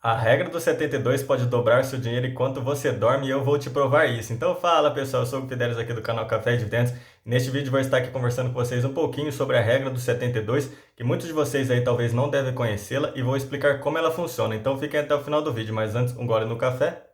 A regra do 72 pode dobrar seu dinheiro enquanto você dorme e eu vou te provar isso. Então fala pessoal, eu sou o Fidelis aqui do canal Café e Dividendos. Neste vídeo vou estar aqui conversando com vocês um pouquinho sobre a regra do 72, que muitos de vocês aí talvez não devem conhecê-la e vou explicar como ela funciona. Então fiquem até o final do vídeo, mas antes um gole no café.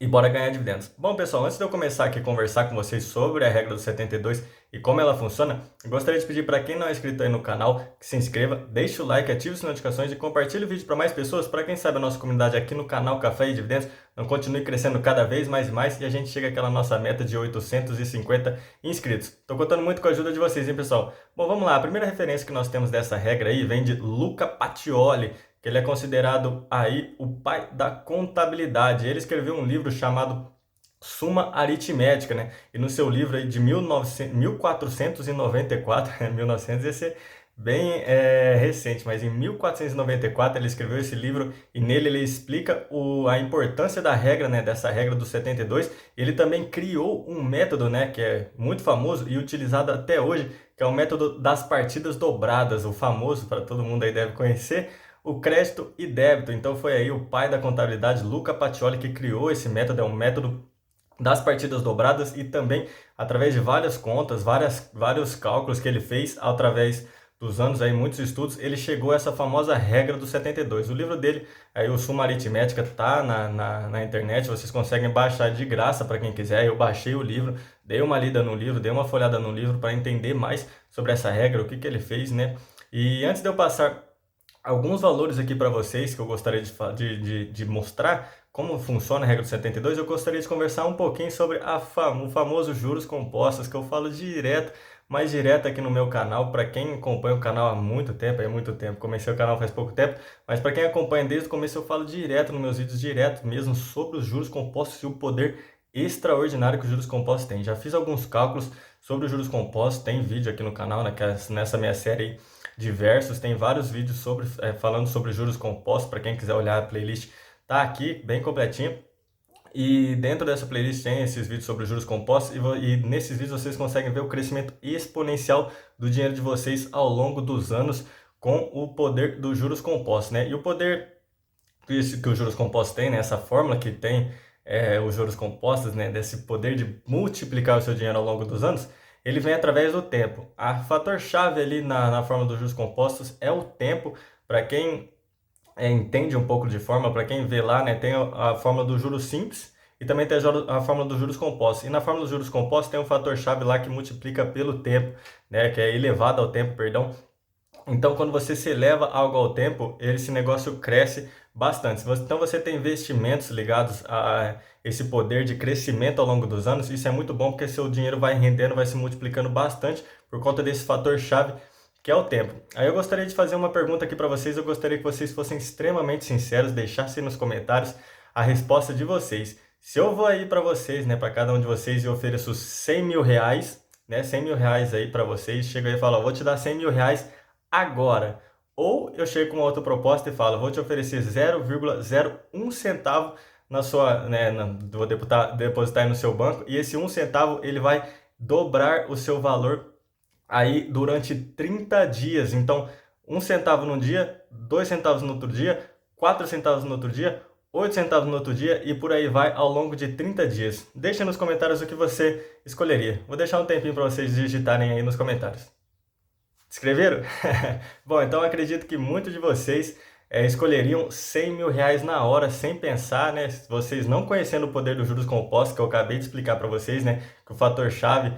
E bora ganhar dividendos. Bom, pessoal, antes de eu começar aqui a conversar com vocês sobre a regra do 72 e como ela funciona, eu gostaria de pedir para quem não é inscrito aí no canal, que se inscreva, deixe o like, ative as notificações e compartilhe o vídeo para mais pessoas, para quem sabe a nossa comunidade aqui no canal Café e Dividendos não continue crescendo cada vez mais e mais e a gente chega àquela nossa meta de 850 inscritos. Estou contando muito com a ajuda de vocês, hein, pessoal? Bom, vamos lá. A primeira referência que nós temos dessa regra aí vem de Luca Pacioli, que ele é considerado aí o pai da contabilidade. Ele escreveu um livro chamado Suma Aritmética, né? E no seu livro aí de 1494, 1900 ia ser bem recente, mas em 1494 ele escreveu esse livro e nele ele explica a importância da regra, né? Dessa regra do 72. Ele também criou um método, né? Que é muito famoso e utilizado até hoje, que é o método das partidas dobradas, o famoso, para todo mundo aí deve conhecer, o crédito e débito. Então foi aí o pai da contabilidade, Luca Pacioli, que criou esse método. É um método das partidas dobradas e também através de várias contas, vários cálculos que ele fez através dos anos, aí muitos estudos, ele chegou a essa famosa regra do 72. O livro dele, aí o Suma Aritmética, tá na internet, vocês conseguem baixar de graça para quem quiser. Eu baixei o livro, dei uma lida no livro, dei uma folhada no livro para entender mais sobre essa regra, o que ele fez, né? E antes de eu passar alguns valores aqui para vocês que eu gostaria de mostrar como funciona a regra do 72, eu gostaria de conversar um pouquinho sobre o famoso juros compostos, que eu falo direto, mais direto aqui no meu canal. Para quem acompanha o canal há muito tempo, comecei o canal faz pouco tempo, mas para quem acompanha desde o começo eu falo direto nos meus vídeos, direto mesmo, sobre os juros compostos e o poder extraordinário que os juros compostos têm. Já fiz alguns cálculos sobre os juros compostos, tem vídeo aqui no canal, né, nessa minha série aí, diversos, tem vários vídeos falando sobre juros compostos. Para quem quiser olhar a playlist, tá aqui bem completinho. E dentro dessa playlist tem esses vídeos sobre juros compostos e nesses vídeos vocês conseguem ver o crescimento exponencial do dinheiro de vocês ao longo dos anos com o poder dos juros compostos, né? E o poder que os juros compostos têm, né? Essa fórmula que tem os juros compostos, né? Desse poder de multiplicar o seu dinheiro ao longo dos anos, ele vem através do tempo. A fator-chave ali na fórmula dos juros compostos é o tempo. Para quem entende um pouco de fórmula, para quem vê lá, né, tem a fórmula dos juros simples e também tem a fórmula dos juros compostos. E na fórmula dos juros compostos tem um fator-chave lá que multiplica pelo tempo, né, que é elevado ao tempo, perdão. Então, quando você se eleva algo ao tempo, esse negócio cresce bastante. Então, você tem investimentos ligados a esse poder de crescimento ao longo dos anos. Isso é muito bom porque seu dinheiro vai rendendo, vai se multiplicando bastante por conta desse fator-chave que é o tempo. Aí eu gostaria de fazer uma pergunta aqui para vocês. Eu gostaria que vocês fossem extremamente sinceros, deixassem nos comentários a resposta de vocês. Se eu vou aí para vocês, né, para cada um de vocês, e ofereço 100 mil reais, né, 100 mil reais aí para vocês, chego aí e falo, ó, vou te dar 100 mil reais agora. Ou eu chego com uma outra proposta e falo, vou te oferecer 0,01 centavo na sua, né, vou depositar aí no seu banco, e esse 1 centavo ele vai dobrar o seu valor aí durante 30 dias. Então, 1 centavo num dia, 2 centavos no outro dia, 4 centavos no outro dia, 8 centavos no outro dia e por aí vai ao longo de 30 dias. Deixa nos comentários o que você escolheria. Vou deixar um tempinho para vocês digitarem aí nos comentários. Escreveram? Bom, então acredito que muitos de vocês escolheriam 100 mil reais na hora, sem pensar, né? Vocês não conhecendo o poder dos juros compostos, que eu acabei de explicar para vocês, né? Que o fator-chave,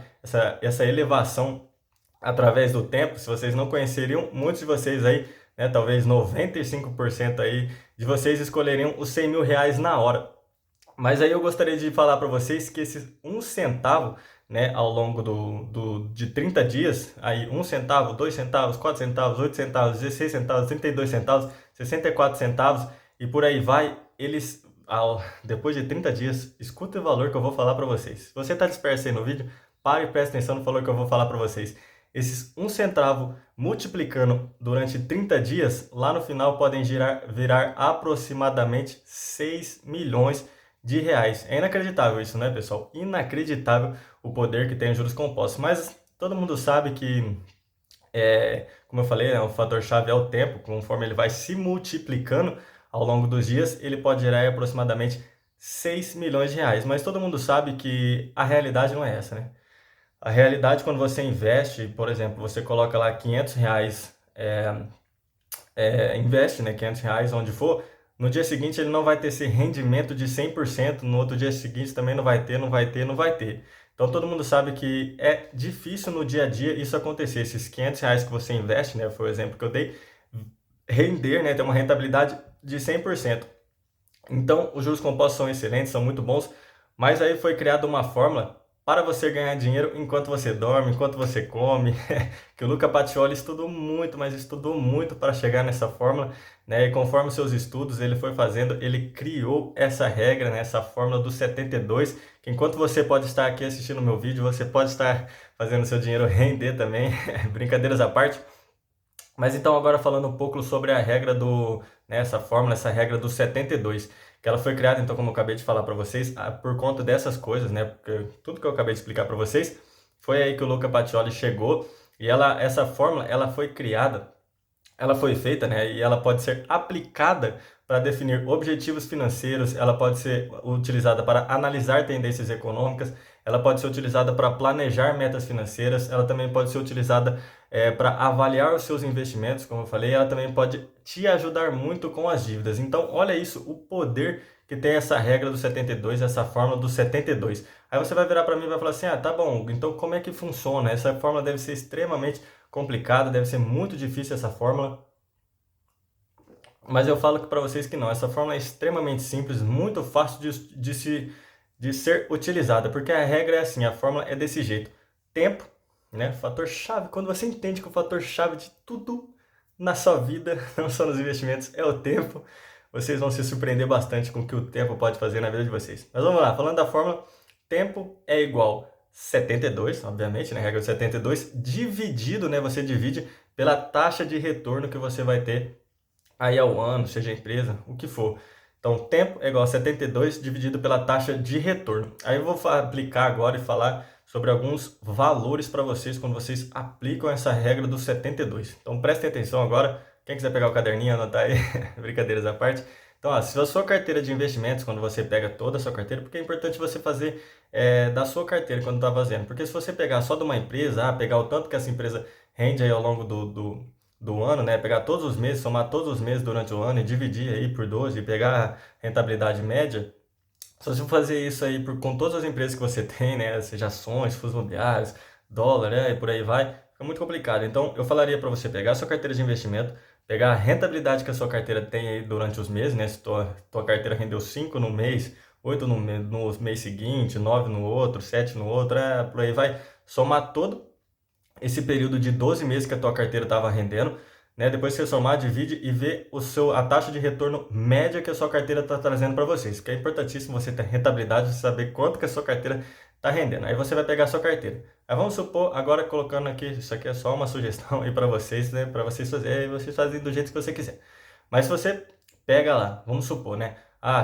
essa elevação através do tempo, se vocês não conheceriam, muitos de vocês aí, né, talvez 95% aí de vocês escolheriam os 100 mil reais na hora. Mas aí eu gostaria de falar para vocês que esses 1 centavo, né, ao longo de 30 dias, aí 1 centavo, 2 centavos, 4 centavos, 8 centavos, 16 centavos, 32 centavos, 64 centavos e por aí vai, eles, depois de 30 dias, escuta o valor que eu vou falar para vocês. Se você está disperso aí no vídeo, pare e preste atenção no valor que eu vou falar para vocês. Esses 1 centavo multiplicando durante 30 dias, lá no final podem virar aproximadamente 6 milhões de reais. É inacreditável isso, né, pessoal? Inacreditável o poder que tem os juros compostos. Mas todo mundo sabe que Como eu falei, né, o fator-chave é o tempo. Conforme ele vai se multiplicando ao longo dos dias, ele pode gerar aí aproximadamente 6 milhões de reais. Mas todo mundo sabe que a realidade não é essa, né? A realidade, quando você investe, por exemplo, você coloca lá 500 reais, investe, né, 500 reais onde for, no dia seguinte ele não vai ter esse rendimento de 100%, no outro dia seguinte também não vai ter, não vai ter, não vai ter. Então todo mundo sabe que é difícil no dia a dia isso acontecer. Esses 500 reais que você investe, né, foi o exemplo que eu dei, render, né, ter uma rentabilidade de 100%. Então, os juros compostos são excelentes, são muito bons, mas aí foi criada uma fórmula para você ganhar dinheiro enquanto você dorme, enquanto você come, que o Luca Pacioli estudou muito, mas estudou muito para chegar nessa fórmula, né? E conforme os seus estudos ele foi fazendo, ele criou essa regra, né? Essa fórmula do 72, que enquanto você pode estar aqui assistindo o meu vídeo, você pode estar fazendo seu dinheiro render também, brincadeiras à parte. Mas então agora falando um pouco sobre a regra né, essa fórmula, essa regra do 72, que ela foi criada, então como eu acabei de falar para vocês, por conta dessas coisas, né, porque tudo que eu acabei de explicar para vocês, foi aí que o Luca Pacioli chegou, e essa fórmula, ela foi criada, ela foi feita, né, e ela pode ser aplicada para definir objetivos financeiros, ela pode ser utilizada para analisar tendências econômicas, ela pode ser utilizada para planejar metas financeiras, ela também pode ser utilizada para avaliar os seus investimentos, como eu falei, ela também pode te ajudar muito com as dívidas. Então, olha isso, o poder que tem essa regra do 72, essa fórmula do 72. Aí você vai virar para mim e vai falar assim, ah, tá bom, então como é que funciona? Essa fórmula deve ser extremamente complicada, deve ser muito difícil essa fórmula. Mas eu falo para vocês que não, essa fórmula é extremamente simples, muito fácil de ser utilizada, porque a regra é assim, a fórmula é desse jeito. Tempo, né? Fator chave, quando você entende que o fator chave de tudo na sua vida, não só nos investimentos, é o tempo, vocês vão se surpreender bastante com o que o tempo pode fazer na vida de vocês. Mas vamos lá, falando da fórmula, tempo é igual 72, obviamente, né? Regra de 72, dividido, né? Você divide pela taxa de retorno que você vai ter aí ao ano, seja a empresa, o que for. Então, tempo é igual a 72 dividido pela taxa de retorno. Aí eu vou aplicar agora e falar sobre alguns valores para vocês quando vocês aplicam essa regra do 72. Então, prestem atenção agora. Quem quiser pegar o caderninho, anotar aí, brincadeiras à parte. Então, ó, se a sua carteira de investimentos, quando você pega toda a sua carteira, porque é importante você fazer da sua carteira quando está fazendo. Porque se você pegar só de uma empresa, pegar o tanto que essa empresa rende aí ao longo do ano, né? Pegar todos os meses, somar todos os meses durante o ano e dividir aí por 12 e pegar a rentabilidade média. Se você fazer isso aí com todas as empresas que você tem, né? Seja ações, fundos imobiliários, dólar, e por aí vai, fica muito complicado. Então, eu falaria para você pegar a sua carteira de investimento, pegar a rentabilidade que a sua carteira tem aí durante os meses, né? Se tua carteira rendeu 5 no mês, 8 no mês seguinte, 9 no outro, 7 no outro, por aí vai, somar todo esse período de 12 meses que a tua carteira estava rendendo, né? Depois você somar, divide e vê a taxa de retorno média que a sua carteira está trazendo para vocês, que é importantíssimo você ter rentabilidade, saber quanto que a sua carteira está rendendo. Aí você vai pegar a sua carteira. Aí vamos supor, agora colocando aqui, isso aqui é só uma sugestão aí para vocês, né? Para vocês fazerem, vocês fazem do jeito que você quiser. Mas se você pega lá, vamos supor, né?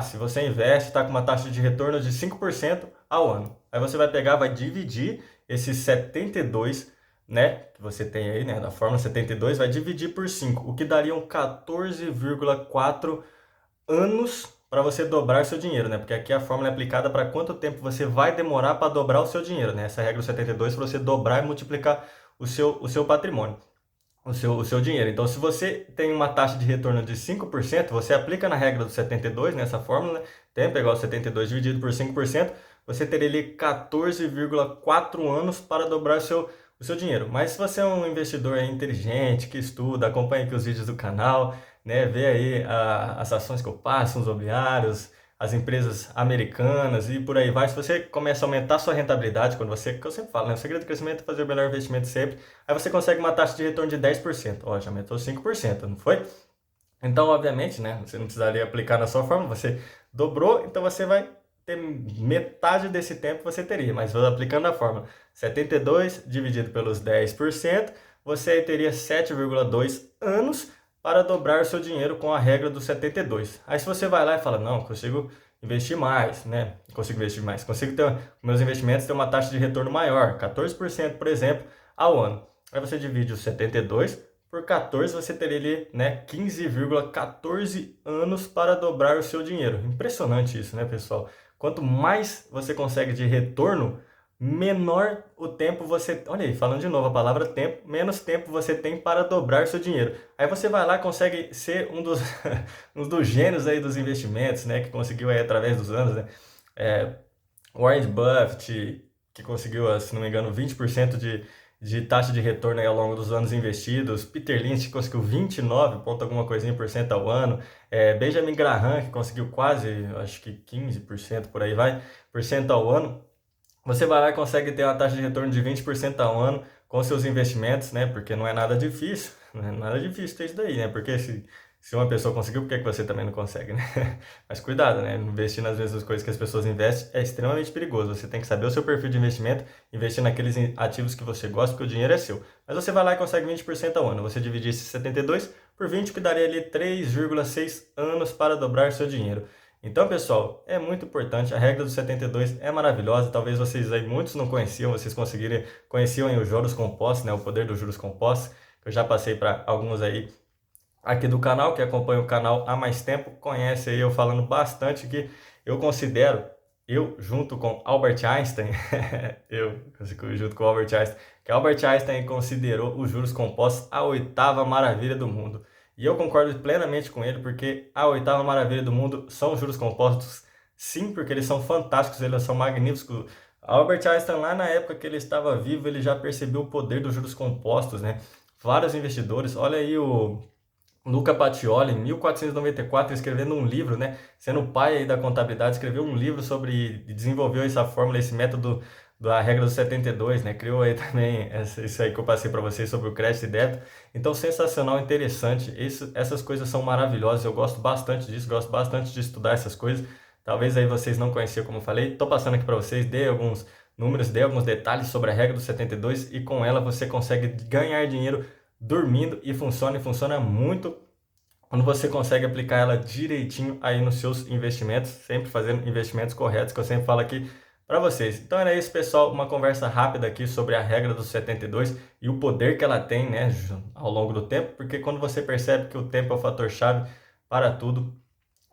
Se você investe, está com uma taxa de retorno de 5% ao ano. Aí você vai pegar, vai dividir esses 72, né, que você tem aí, né, da fórmula 72, vai dividir por 5, o que dariam 14,4 anos para você dobrar seu dinheiro, né? Porque aqui a fórmula é aplicada para quanto tempo você vai demorar para dobrar o seu dinheiro, né? Essa regra do 72 para você dobrar e multiplicar o seu patrimônio, o seu dinheiro. Então, se você tem uma taxa de retorno de 5%, você aplica na regra do 72, nessa fórmula, né? Tempo é igual a 72 dividido por 5%, você teria ali 14,4 anos para dobrar o seu dinheiro. Mas se você é um investidor inteligente, que estuda, acompanha aqui os vídeos do canal, né, vê aí as ações que eu passo, os imobiliários, as empresas americanas e por aí vai. Se você começa a aumentar a sua rentabilidade, que eu sempre falo, né, o segredo do crescimento é fazer o melhor investimento sempre, aí você consegue uma taxa de retorno de 10%. Ó, já aumentou 5%, não foi? Então, obviamente, né, você não precisaria aplicar na sua forma, você dobrou, então você vai ter metade desse tempo você teria, mas aplicando a fórmula 72 dividido pelos 10%, você teria 7,2 anos para dobrar o seu dinheiro com a regra do 72. Aí se você vai lá e fala, não, consigo investir mais, né? Consigo ter, meus investimentos ter uma taxa de retorno maior, 14%, por exemplo, ao ano. Aí você divide os 72 por 14, você teria ali, né, 15,14 anos para dobrar o seu dinheiro. Impressionante isso, né, pessoal? Quanto mais você consegue de retorno, menor o tempo você... Olha aí, falando de novo a palavra tempo, menos tempo você tem para dobrar seu dinheiro. Aí você vai lá e consegue ser um dos, um dos gênios aí dos investimentos, né, que conseguiu aí através dos anos, né? É, Warren Buffett, que conseguiu, se não me engano, 20% de taxa de retorno aí ao longo dos anos investidos. Peter Lynch, que conseguiu 29 ponto alguma coisinha por cento ao ano. Benjamin Graham, que conseguiu quase, acho que 15% por aí vai, por cento ao ano. Você vai lá e consegue ter uma taxa de retorno de 20% ao ano com seus investimentos, né? Porque não é nada difícil, não é nada difícil ter isso daí, né? Porque se uma pessoa conseguiu, por que que você também não consegue, né? Mas cuidado, né? Investir nas mesmas coisas que as pessoas investem é extremamente perigoso. Você tem que saber o seu perfil de investimento, investir naqueles ativos que você gosta, porque o dinheiro é seu. Mas você vai lá e consegue 20% ao ano. Você dividir esses 72 por 20, que daria ali 3,6 anos para dobrar seu dinheiro. Então, pessoal, é muito importante. A regra dos 72 é maravilhosa. Talvez vocês aí, muitos não conheciam, vocês conheciam aí os juros compostos, né? O poder dos juros compostos. Eu já passei para alguns aí aqui do canal, que acompanha o canal há mais tempo, conhece aí eu falando bastante que eu considero, eu junto com Albert Einstein, junto com Albert Einstein, que Albert Einstein considerou os juros compostos a oitava maravilha do mundo. E eu concordo plenamente com ele, porque a oitava maravilha do mundo são os juros compostos, sim, porque eles são fantásticos, eles são magníficos. Albert Einstein, lá na época que ele estava vivo, ele já percebeu o poder dos juros compostos, né? Vários investidores, olha aí o Luca Pacioli, em 1494, escrevendo um livro, né? Sendo o pai aí da contabilidade, escreveu um livro sobre, desenvolveu essa fórmula, esse método da regra dos 72, né? Criou aí também isso aí que eu passei para vocês sobre o crédito e débito. Então, sensacional, interessante. Essas coisas são maravilhosas, eu gosto bastante disso, gosto bastante de estudar essas coisas. Talvez aí vocês não conheciam, como eu falei. Estou passando aqui para vocês, dei alguns números, dei alguns detalhes sobre a regra dos 72 e com ela você consegue ganhar dinheiro dormindo e funciona muito quando você consegue aplicar ela direitinho aí nos seus investimentos, sempre fazendo investimentos corretos, que eu sempre falo aqui para vocês. Então era isso, pessoal, uma conversa rápida aqui sobre a regra dos 72 e o poder que ela tem, né, ao longo do tempo, porque quando você percebe que o tempo é o fator-chave para tudo,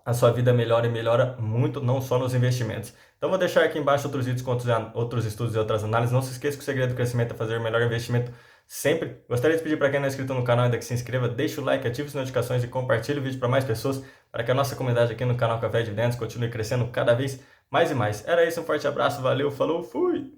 a sua vida melhora e melhora muito, não só nos investimentos. Então vou deixar aqui embaixo outros vídeos com outros estudos e outras análises. Não se esqueça que o segredo do crescimento é fazer o melhor investimento sempre. Gostaria de pedir para quem não é inscrito no canal ainda que se inscreva, deixe o like, ative as notificações e compartilhe o vídeo para mais pessoas, para que a nossa comunidade aqui no canal Café Dividendos continue crescendo cada vez mais e mais. Era isso, um forte abraço, valeu, falou, fui!